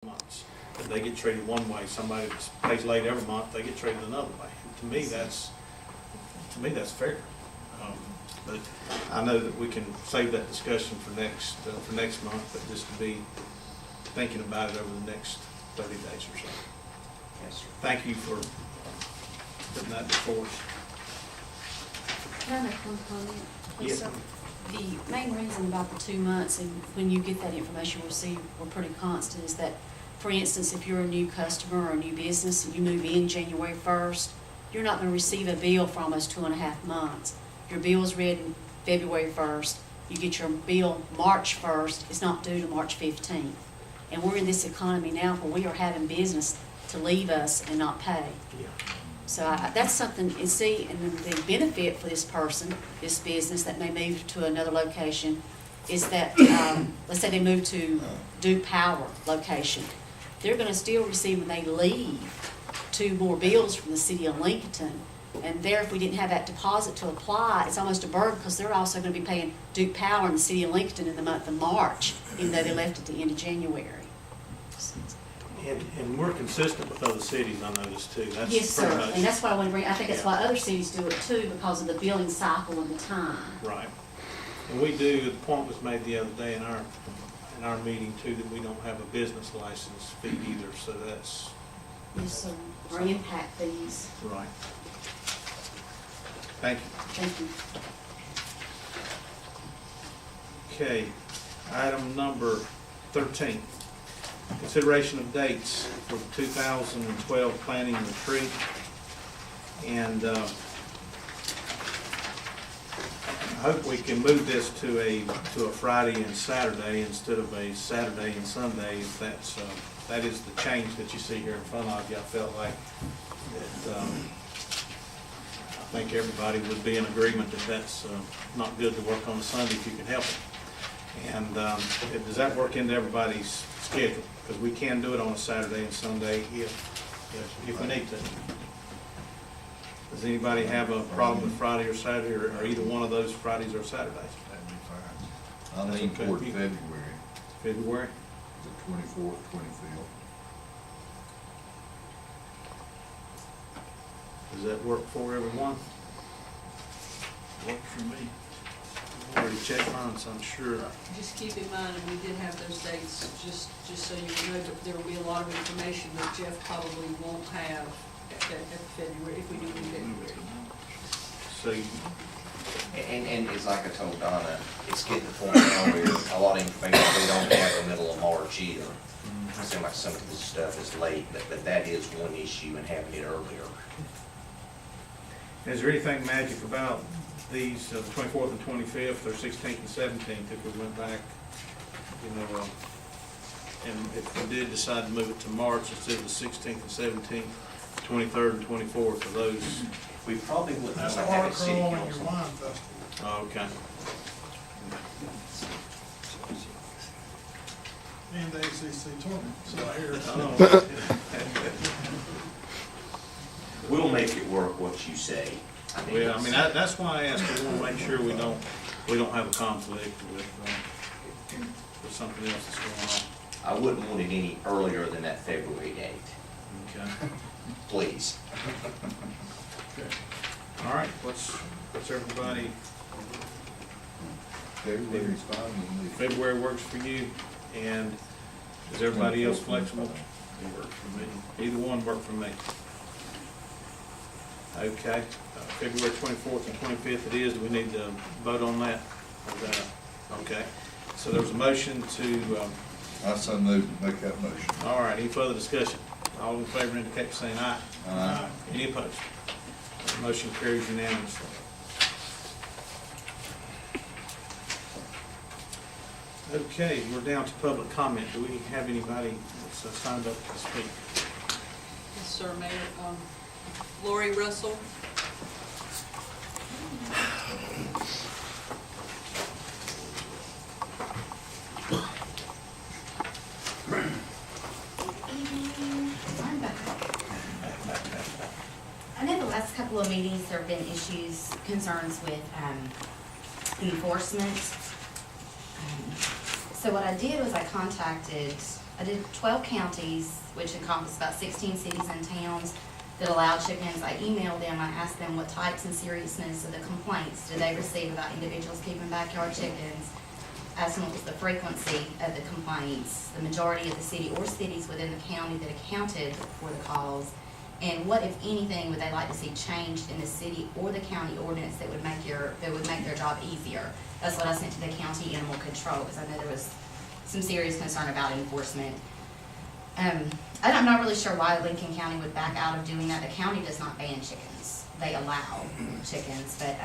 months. If they get treated one way, somebody that pays late every month, they get treated another way. To me, that's fair. But I know that we can save that discussion for next month, but just to be thinking about it over the next 30 days or so. Yes, sir. Thank you for putting that before us. Can I make one comment? Yes. Sir? The main reason about the 2 months and when you get that information received, we're pretty constant, is that, for instance, if you're a new customer or a new business and you move in January 1st, you're not going to receive a bill for almost 2.5 months. Your bill's written February 1st. You get your bill March 1st. It's not due to March 15th. And we're in this economy now where we are having business to leave us and not pay. Yeah. So that's something, and see, and the benefit for this person, this business that may move to another location, is that, let's say they move to Due Power location. They're going to still receive, when they leave, 2 more bills from the city of Lincolnton. And there, if we didn't have that deposit to apply, it's almost a burden, because they're also going to be paying Duke Power in the city of Lincolnton in the month of March, even though they left at the end of January. And we're consistent with other cities, I noticed too. That's Yes, pretty sir, much- and that's why I want to bring, I think that's Yeah. why other cities do it too, because of the billing cycle and the time. Right. And we do, the point was made the other day in our meeting too, that we don't have a business license fee either, so that's Yes, sir, or impact fees. right. Thank you. Thank you. Okay, item number 13. Consideration of dates for the 2012 planning retreat. And I hope we can move this to a Friday and Saturday instead of a Saturday and Sunday. If that is the change that you see here in front of you. I felt like that I think everybody would be in agreement that that's not good to work on a Sunday if you can help it. And does that work into everybody's schedule? Because we can do it on a Saturday and Sunday if we need to. Does anybody have a problem with Friday or Saturday, or either one of those Fridays or Saturdays? That'd be fine. I lean okay. toward February, February? the 24th, 25th. Does that work for everyone? Works for me. I've already checked mine, so I'm sure. Just keep in mind, and we did have those dates, just so you know, that there will be a lot of information that Jeff probably won't have at February, if we do it in February. So, And it's like I told Donna, it's getting to the point now where a lot of information we don't have in the middle of March either. It seems like some of this stuff is late, but that is one issue in having it earlier. is there anything magic about these, the 24th and 25th, or 16th and 17th, if we went back, and if we did decide to move it to March instead of the 16th and 17th, 23rd and 24th, of those? We probably wouldn't want That's to the have Art a city Crawl and your council. wine festival. Oh, okay. And the ACC tournament, so I hear it's. Oh. We'll make it work what you say. Well, I mean, that's why I asked, we want to make sure we don't have a conflict with something else that's going I wouldn't want it any earlier than that February date, on. Okay. please. Okay. All right, what's everybody, February's fine with me. February works for you, and is everybody else flexible? It works for me. Either one work for me. Okay, February 24th and 25th it is. Do we need to vote on that? Okay, so there's a motion to, I so move to make that motion. all right, any further discussion? All in favor indicate by saying aye. Aye. Any opposed? Motion carries unanimously. Okay, we're down to public comment. Do we have anybody that's signed up to speak? Yes, sir, Mayor. Lori Russell. I'm back. I know the last couple of meetings, there have been issues, concerns with enforcement. So what I did was I contacted I did 12 counties, which encompass about 16 cities and towns that allow chickens. I emailed them, I asked them what types and seriousness of the complaints did they receive about individuals keeping backyard chickens. Asked them what was the frequency of the complaints, the majority of the city or cities within the county that accounted for the calls, and what, if anything, would they like to see changed in the city or the county ordinance that would make their job easier. That's what I sent to the county animal control, because I know there was some serious concern about enforcement. I'm not really sure why Lincoln County would back out of doing that. The county does not ban chickens. They allow chickens, but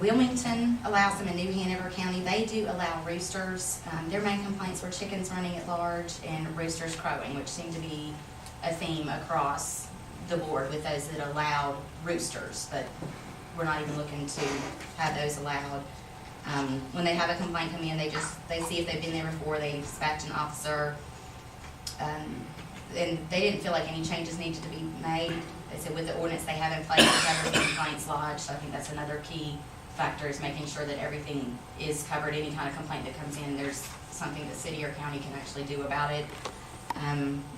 Wilmington allows them in New Hanover County. They do allow roosters. Their main complaints were chickens running at large and roosters crowing, which seemed to be a theme across the board with those that allowed roosters, but we're not even looking to have those allowed. When they have a complaint come in, they see if they've been there before, they dispatch an officer. And they didn't feel like any changes needed to be made. They said with the ordinance they have in place, it covers the complaints lodged. So I think that's another key factor, is making sure that everything is covered. Any kind of complaint that comes in, there's something the city or county can actually do about it.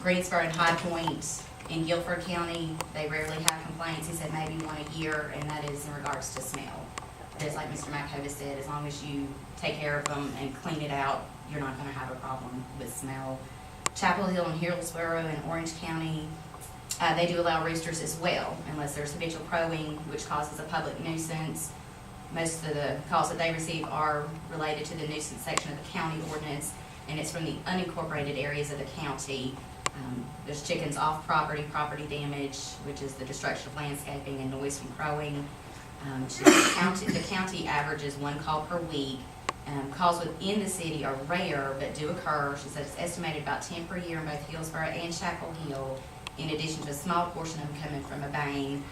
Greensboro and High Point in Guilford County, they rarely have complaints. He said maybe one a year, and that is in regards to smell. Just like Mr. McHovis said, as long as you take care of them and clean it out, you're not going to have a problem with smell. Chapel Hill and Hillsborough in Orange County, they do allow roosters as well, unless there's habitual crowing, which causes a public nuisance. Most of the calls that they receive are related to the nuisance section of the county ordinance, and it's from the unincorporated areas of the county. There's chickens off property, property damage, which is the destruction of landscaping, and noise from crowing. The county averages one call per week. Calls within the city are rare, but do occur. She said it's estimated about 10 per year in both Hillsborough and Chapel Hill, in addition to a small portion of them coming from a bang.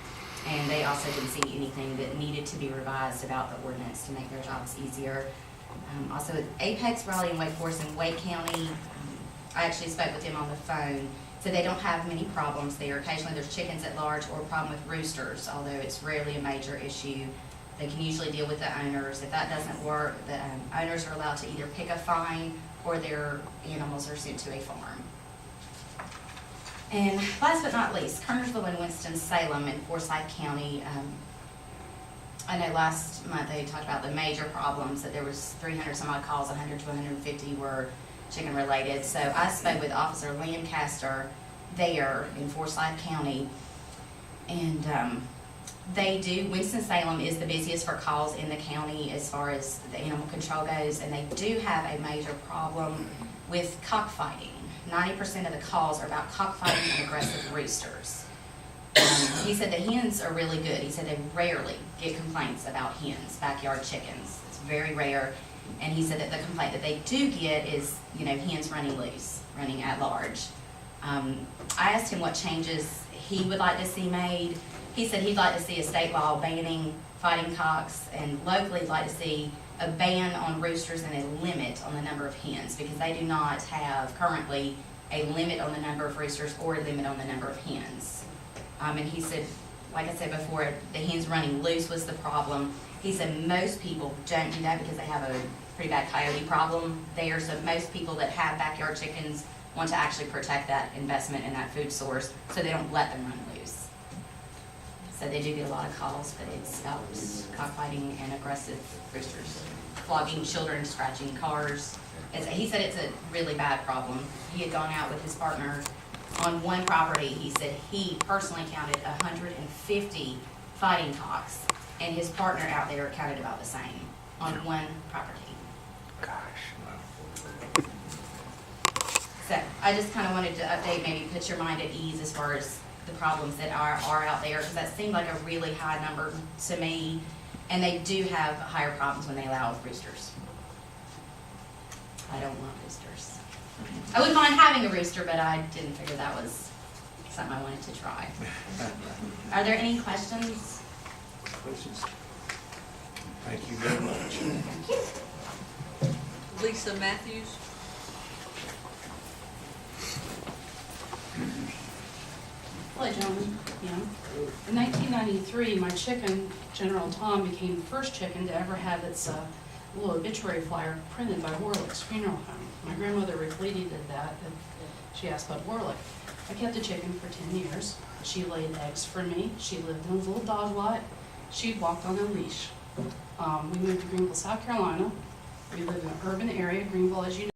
And they also didn't see anything that needed to be revised about the ordinance to make their jobs easier. Also, Apex, Raleigh, and Wake Forest in Wake County, I actually spoke with them on the phone. So they don't have many problems there. Occasionally there's chickens at large or a problem with roosters, although it's rarely a major issue. They can usually deal with the owners. If that doesn't work, the owners are allowed to either pick a fine or their animals are sent to a farm. And last but not least, Kernersville and Winston-Salem in Forsyth County. I know last month they talked about the major problems, that there was 300 some odd calls, 100 to 150 were chicken related. So I spoke with Officer Lancaster there in Forsyth County, and Winston-Salem is the busiest for calls in the county as far as the animal control goes, and they do have a major problem with cockfighting. 90% of the calls are about cockfighting and aggressive roosters. He said the hens are really good. He said they rarely get complaints about hens, backyard chickens. It's very rare. And he said that the complaint that they do get is, hens running loose, running at large. I asked him what changes he would like to see made. He said he'd like to see a state law banning fighting cocks, and locally he'd like to see a ban on roosters and a limit on the number of hens, because they do not have currently a limit on the number of roosters or a limit on the number of hens. And he said, like I said before, the hens running loose was the problem. He said most people don't do that because they have a pretty bad coyote problem there. So most people that have backyard chickens want to actually protect that investment and that food source, so they don't let them run loose. So they do get a lot of calls, but it's about cockfighting and aggressive roosters, flogging children, scratching cars. He said it's a really bad problem. He had gone out with his partner on one property. He said he personally counted 150 fighting cocks, and his partner out there counted about the same on one property. Gosh. So I just kind of wanted to update, maybe put your mind at ease as far as the problems that are out there, because that seemed like a really high number to me, and they do have higher problems when they allow roosters. I don't want roosters. I wouldn't mind having a rooster, but I didn't figure that was something I wanted to try. Are there any questions? Questions? Thank you very much. Thank you. Lisa Matthews. Hello, gentlemen. In 1993, my chicken, General Tom, became the first chicken to ever have its little obituary flyer printed by Warlick's Funeral Home. My grandmother Rick Leedy did that, and she asked Bud Warlick. I kept a chicken for 10 years. She laid eggs for me. She lived in a little dog lot. She walked on a leash. We moved to Greenville, South Carolina. We live in an urban area. Greenville, as you know,